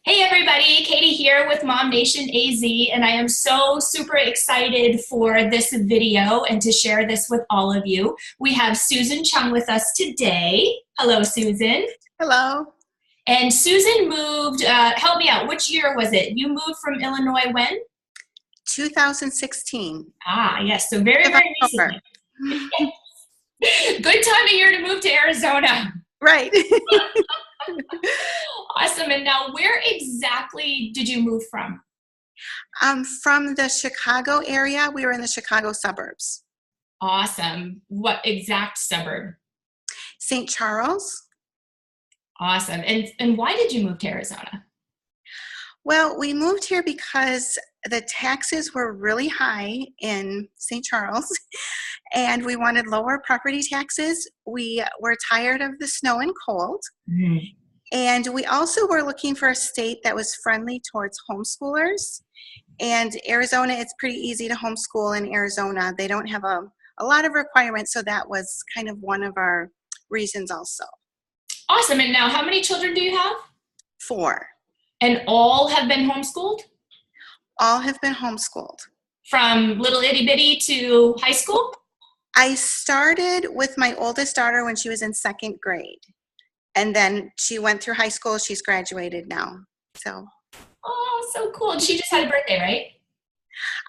Hey everybody, Katie here with Mom Nation AZ, and I am so super excited for this video and to share this with all of you. We have Susan Chung with us today. Hello, Susan. Hello. And Susan moved, help me out, which year was it? You moved from Illinois when? 2016. Ah, yes, so very, Of very October. recently. Good time of year to move to Arizona. Right. Awesome, and now where exactly did you move from? From the Chicago area. We were in the Chicago suburbs. Awesome. What exact suburb? St. Charles. Awesome. And why did you move to Arizona? Well, we moved here because the taxes were really high in St. Charles and we wanted lower property taxes. We were tired of the snow and cold. Mhm. And we also were looking for a state that was friendly towards homeschoolers. And Arizona, it's pretty easy to homeschool in Arizona. They don't have a lot of requirements, so that was kind of one of our reasons also. Awesome. And now how many children do you have? 4. And all have been homeschooled All have been homeschooled. from little itty bitty to high school? I started with my oldest daughter when she was in 2nd grade. And then she went through high school. She's graduated now. So Oh, so cool. And she just had a birthday, right?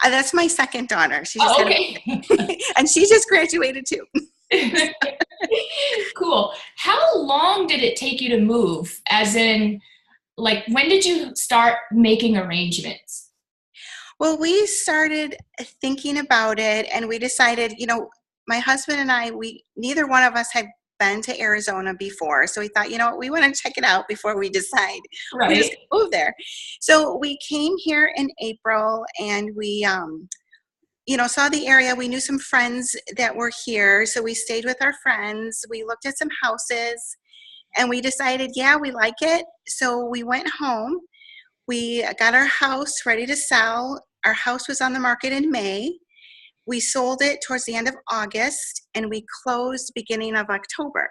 that's my second daughter. She just Oh, had okay. and she just graduated too. Cool. How long did it take you to move? As in, like, when did you start making arrangements? Well, we started thinking about it and we decided, my husband and I, we neither one of us had been to Arizona before. So we thought, we want to check it out before we decide we just Right. move there. So we came here in April and we saw the area. We knew some friends that were here. So we stayed with our friends. We looked at some houses and we decided, yeah, we like it. So we went home. We got our house ready to sell. Our house was on the market in May. We sold it towards the end of August and we closed beginning of October.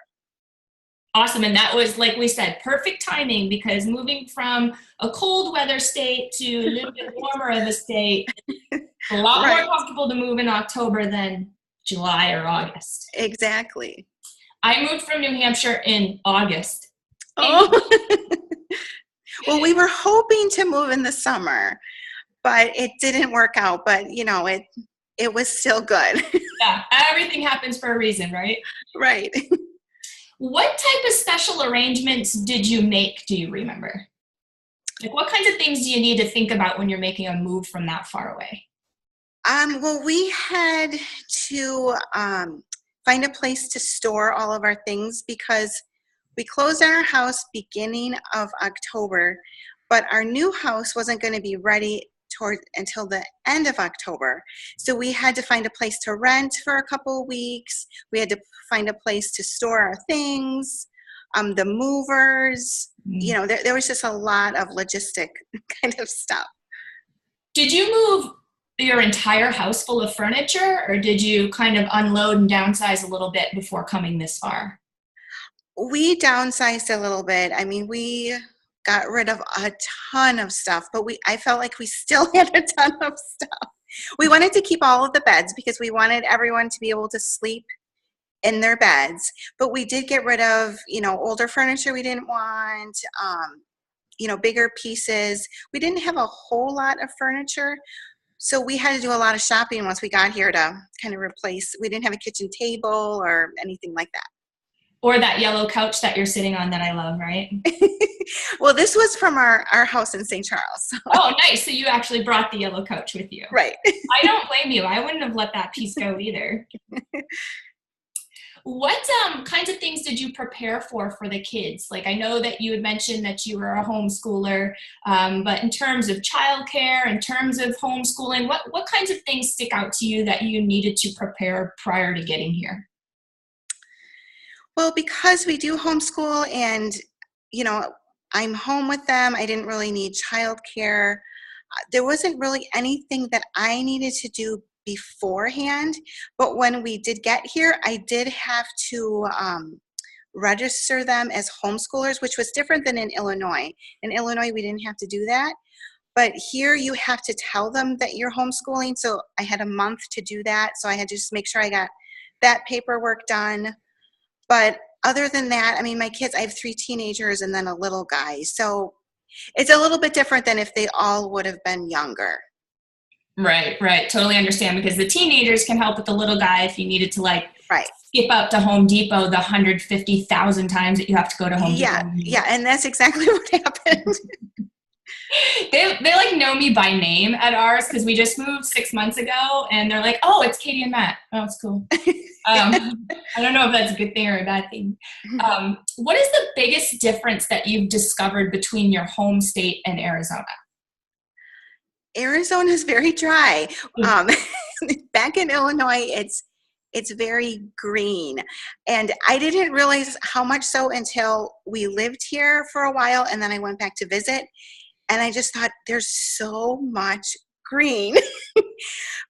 Awesome. And that was, like we said, perfect timing because moving from a cold weather state to a little bit warmer of a state, a lot more Right, comfortable to move in October than July or August. exactly. I moved from New Hampshire in August. Oh, well, we were hoping to move in the summer, but it didn't work out. But it was still good. Yeah, everything happens for a reason, right? Right. What type of special arrangements did you make, do you remember? Like, what kinds of things do you need to think about when you're making a move from that far away? Well, we had to find a place to store all of our things because we closed on our house beginning of October, but our new house wasn't going to be ready until the end of October. So we had to find a place to rent for a couple of weeks. We had to find a place to store our things, the movers. Mm. There was just a lot of logistic kind of stuff. Did you move your entire house full of furniture, or did you kind of unload and downsize a little bit before coming this far? We downsized a little bit. I mean, we got rid of a ton of stuff, but I felt like we still had a ton of stuff. We wanted to keep all of the beds because we wanted everyone to be able to sleep in their beds, but we did get rid of, older furniture we didn't want, bigger pieces. We didn't have a whole lot of furniture, so we had to do a lot of shopping once we got here to kind of replace. We didn't have a kitchen table or anything like that. Or that yellow couch that you're sitting on that I love, right? Well, this was from our house in St. Charles. Oh, nice. So you actually brought the yellow couch with you. Right. I don't blame you. I wouldn't have let that piece go either. What kinds of things did you prepare for the kids? Like, I know that you had mentioned that you were a homeschooler, but in terms of childcare, in terms of homeschooling, what kinds of things stick out to you that you needed to prepare prior to getting here? Well, because we do homeschool and, you know, I'm home with them, I didn't really need childcare. There wasn't really anything that I needed to do beforehand, but when we did get here, I did have to register them as homeschoolers, which was different than in Illinois. In Illinois, we didn't have to do that. But here you have to tell them that you're homeschooling. So I had a month to do that. So I had to just make sure I got that paperwork done. But other than that, I mean, my kids, I have 3 teenagers and then a little guy. So it's a little bit different than if they all would have been younger. Right. Totally understand, because the teenagers can help with the little guy if you needed to like Right. skip out to Home Depot the 150,000 times that you have to go to Home Depot. Yeah, and that's exactly what happened. They like know me by name at ours because we just moved 6 months ago, and they're like, "Oh, it's Katie and Matt." Oh, it's cool. I don't know if that's a good thing or a bad thing. What is the biggest difference that you've discovered between your home state and Arizona? Arizona is very dry. Back in Illinois, it's very green, and I didn't realize how much so until we lived here for a while, and then I went back to visit, and I just thought there's so much green.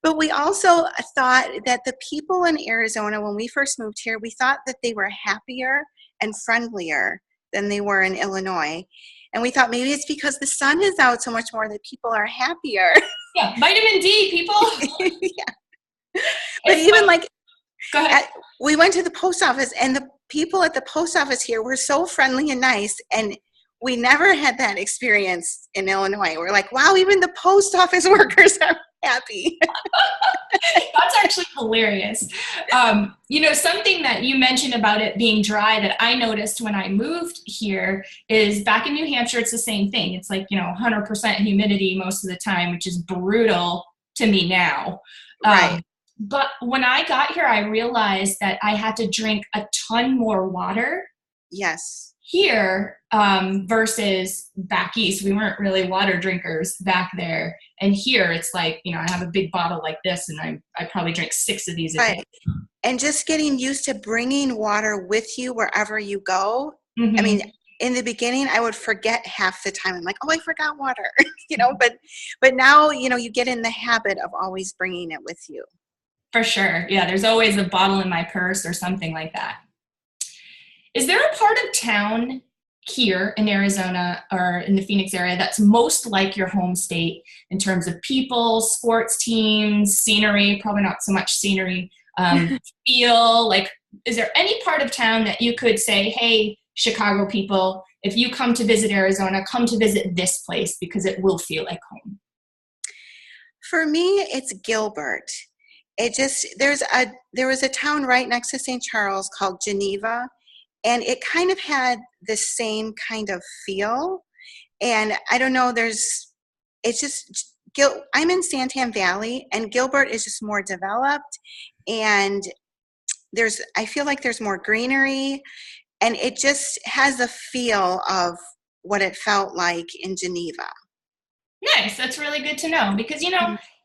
But we also thought that the people in Arizona, when we first moved here, we thought that they were happier and friendlier than they were in Illinois. And we thought maybe it's because the sun is out so much more that people are happier. Yeah, vitamin D, people. Yeah. But even like, go ahead. We went to the post office, and the people at the post office here were so friendly and nice. And we never had that experience in Illinois. We're like, wow, even the post office workers are happy. That's actually hilarious. Something that you mentioned about it being dry that I noticed when I moved here is back in New Hampshire, it's the same thing. It's like, 100% humidity most of the time, which is brutal to me now. Right. But when I got here, I realized that I had to drink a ton more water. Yes. Here versus back east. We weren't really water drinkers back there. And here it's like, I have a big bottle like this, and I probably drink 6 of these a day. And just getting used to bringing water with you wherever you go. Mm-hmm. I mean, in the beginning, I would forget half the time. I'm like, oh, I forgot water, but now, you get in the habit of always bringing it with you. For sure. Yeah, there's always a bottle in my purse or something like that. Is there a part of town here in Arizona or in the Phoenix area that's most like your home state in terms of people, sports teams, scenery? Probably not so much scenery. Feel like, is there any part of town that you could say, hey, Chicago people, if you come to visit Arizona, come to visit this place because it will feel like home? For me, it's Gilbert. There was a town right next to St. Charles called Geneva, and it kind of had the same kind of feel. And I don't know, I'm in Santan Valley, and Gilbert is just more developed, and I feel like there's more greenery, and it just has a feel of what it felt like in Geneva. Nice. That's really good to know, because,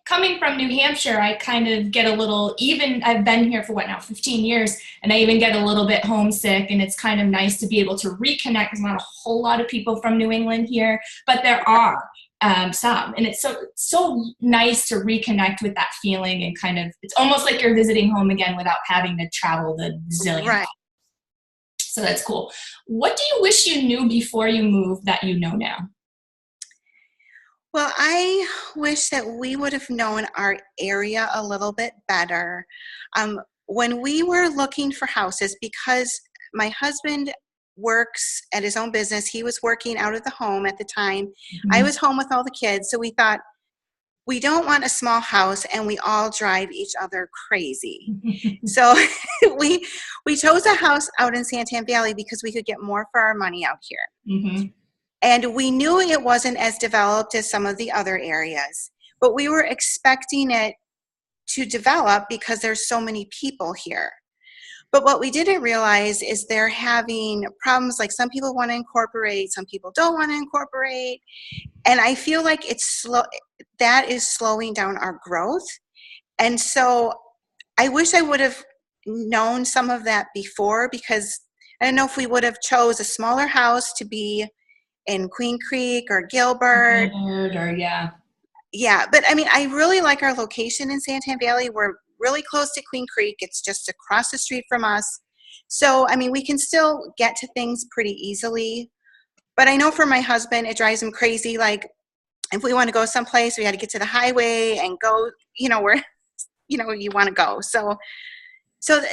coming from New Hampshire, I kind of get a little, I've been here for 15 years, and I even get a little bit homesick, and it's kind of nice to be able to reconnect. There's not a whole lot of people from New England here, but there are some, and it's so nice to reconnect with that feeling, and kind of, it's almost like you're visiting home again without having to travel the zillion miles. So that's cool. What do you wish you knew before you moved that you know now? Well, I wish that we would have known our area a little bit better. When we were looking for houses, because my husband works at his own business, he was working out of the home at the time. Mm-hmm. I was home with all the kids, so we thought, we don't want a small house and we all drive each other crazy. So we chose a house out in Santan Valley because we could get more for our money out here. Mm-hmm. And we knew it wasn't as developed as some of the other areas, but we were expecting it to develop because there's so many people here. But what we didn't realize is they're having problems, like some people want to incorporate, some people don't want to incorporate. And I feel like that is slowing down our growth. And so I wish I would have known some of that before, because I don't know if we would have chose a smaller house to be in Queen Creek or Gilbert. Yeah, but I mean, I really like our location in Santan Valley. We're really close to Queen Creek. It's just across the street from us. So, I mean, we can still get to things pretty easily. But I know for my husband, it drives him crazy. Like, if we want to go someplace, we got to get to the highway and go, where, you want to go. So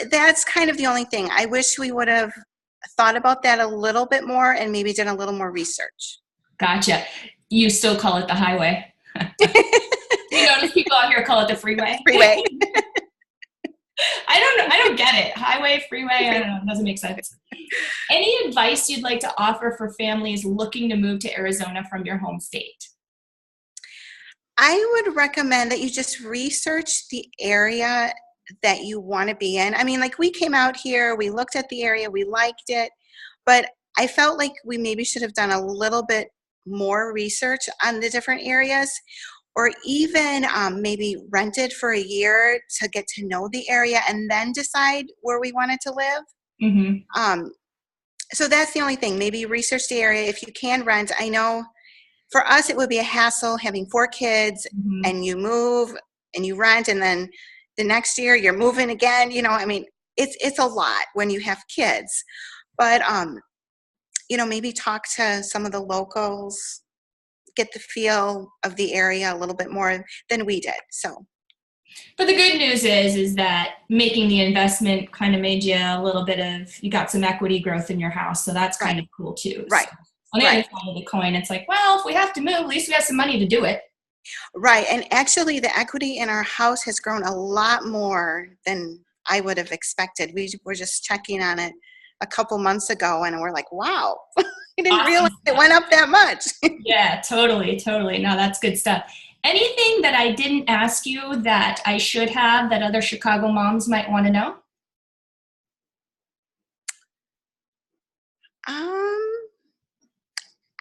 that's kind of the only thing. I wish we would have thought about that a little bit more and maybe done a little more research. Gotcha. You still call it the highway. You notice people out here call it the freeway. Freeway. I don't get it. Highway, freeway, I don't know. It doesn't make sense. Any advice you'd like to offer for families looking to move to Arizona from your home state? I would recommend that you just research the area that you want to be in. I mean, like, we came out here, we looked at the area, we liked it, but I felt like we maybe should have done a little bit more research on the different areas, or even maybe rented for a year to get to know the area and then decide where we wanted to live. Mm-hmm. So that's the only thing. Maybe research the area. If you can rent, I know for us it would be a hassle having 4 kids, Mm-hmm. and you move and you rent, and then the next year you're moving again. I mean, it's a lot when you have kids. But maybe talk to some of the locals, get the feel of the area a little bit more than we did. So, but the good news is that making the investment kind of made you a little bit of, you got some equity growth in your house. So that's kind of cool too. Right. So on the other side of the coin, it's like, well, if we have to move, at least we have some money to do it. Right. And actually the equity in our house has grown a lot more than I would have expected. We were just checking on it a couple months ago and we're like, wow, I didn't realize it went up that much. Yeah, totally. No, that's good stuff. Anything that I didn't ask you that I should have that other Chicago moms might want to know?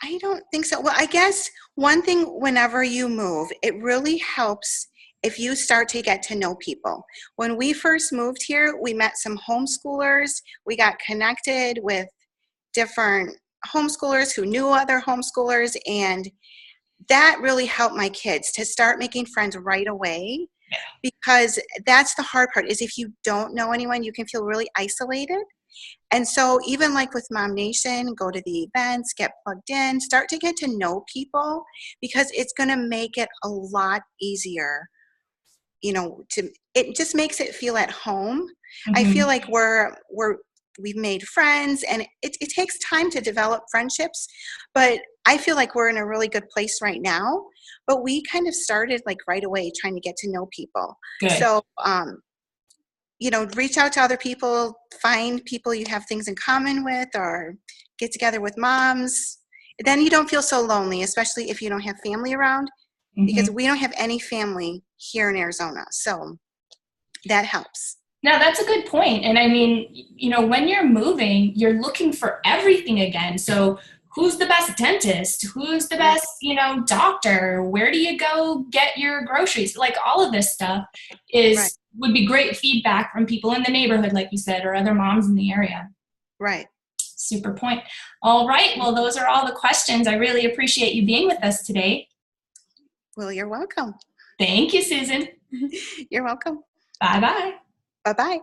I don't think so. Well, I guess one thing, whenever you move, it really helps if you start to get to know people. When we first moved here, we met some homeschoolers. We got connected with different homeschoolers who knew other homeschoolers, and that really helped my kids to start making friends right away, because that's the hard part, is if you don't know anyone, you can feel really isolated. And so even like with Mom Nation, go to the events, get plugged in, start to get to know people, because it's going to make it a lot easier. It just makes it feel at home. Mm-hmm. I feel like we've made friends, and it takes time to develop friendships, but I feel like we're in a really good place right now. But we kind of started like right away trying to get to know people. Good. So, reach out to other people, find people you have things in common with, or get together with moms. Then you don't feel so lonely, especially if you don't have family around, because we don't have any family here in Arizona. So that helps. Now, that's a good point. And I mean, when you're moving, you're looking for everything again. So who's the best dentist? Who's the best, doctor? Where do you go get your groceries? Like, all of this stuff would be great feedback from people in the neighborhood, like you said, or other moms in the area. Right. Super point. All right. Well, those are all the questions. I really appreciate you being with us today. Well, you're welcome. Thank you, Susan. You're welcome. Bye-bye. Bye-bye.